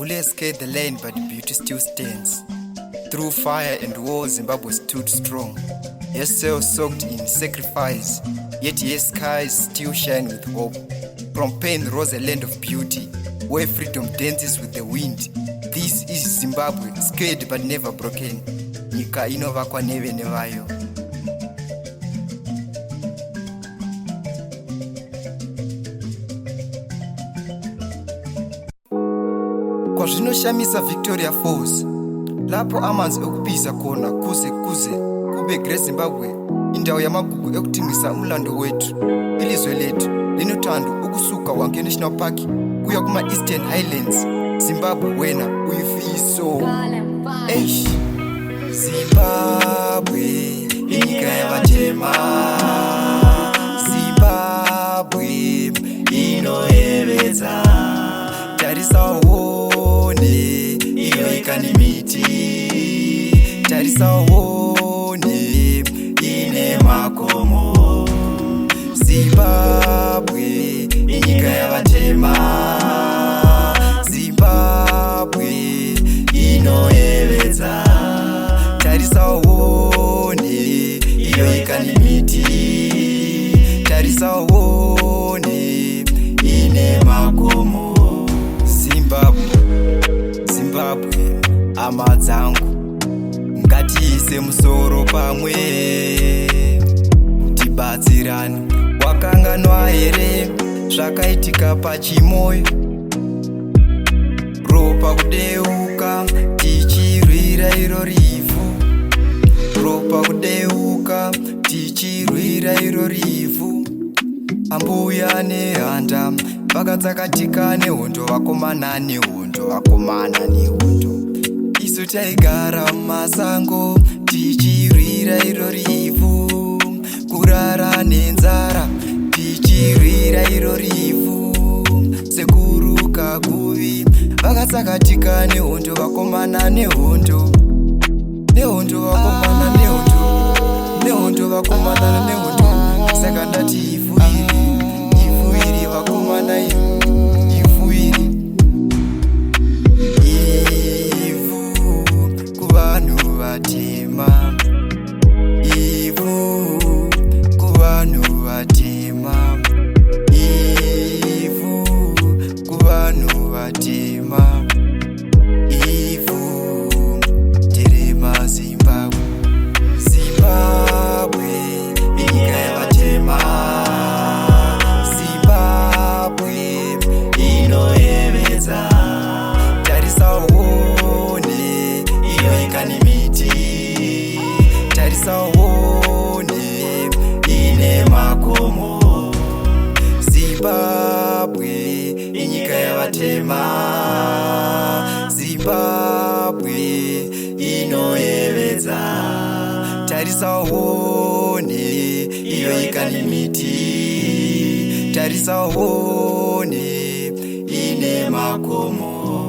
Bullets scaled the land, but beauty still stands. Through fire and war, Zimbabwe stood strong. Her soul soaked in sacrifice, yet her skies still shine with hope. From pain rose a land of beauty, where freedom dances with the wind. This is Zimbabwe, scared but never broken. Nyika inovakwa nevene vayo. Kwazvinoshamisa Victoria Falls, lapo amanzi okupisa kona kuze kube Great Zimbabwe, indawo yamagugu ekutingisa umlando wetu. Ilizwe letu linothando ukusuka Hwange National Park kuya kuma Eastern Highlands. Zimbabwe wena uyifiso. Eish, Zimbabwe inyika yavatema, Zimbabwe inoyevedza. Tarisa uone inoika nemiti, tarisa uone ine makomo. Zimbabwe inyika yavatema, Zimbabwe inoyevedza. Tarisa uone inoika nemiti, tarisa uone ine makomo. Zimbabwe hama dzangu, ngatiise musoro pamwe, tibatsirane. Wakanganwa here zvakaitika pachimoyo? Ropa kudeuka tichirwira iro rivhu, ropa kudeuka tichirwira iro rivhu. Ambuya nehanda vakatsakatika nehondo, vakomana nehondo, vakomana nehondo. Isu taigara mumasango tichirwira iro rivhu, kurara nenzara tichirwira iro rivhu. Sekuru Kaguvi vakatsakatika nehondo, vakomana nehondo, nehondo, vakomana nehondo, nehondo, vakomana nehondo. Saka ndati ivhu iri vakomana, ivhu iri, ivhu kuvanhu vatema, ivhu kuvanhu vatema, ivhu kuvanhu vatema, ivhu terema. Zimbabwe, Zimbabwe inyika yavatema, Zimbabwe inoyevedza. Tarisa uone inoika nemiti, tarisa uone ine makomo. Zimbabwe inyika yavatema, Zimbabwe inoyevedza. Tarisa uone inoika nemiti, tarisa uone ine makomo.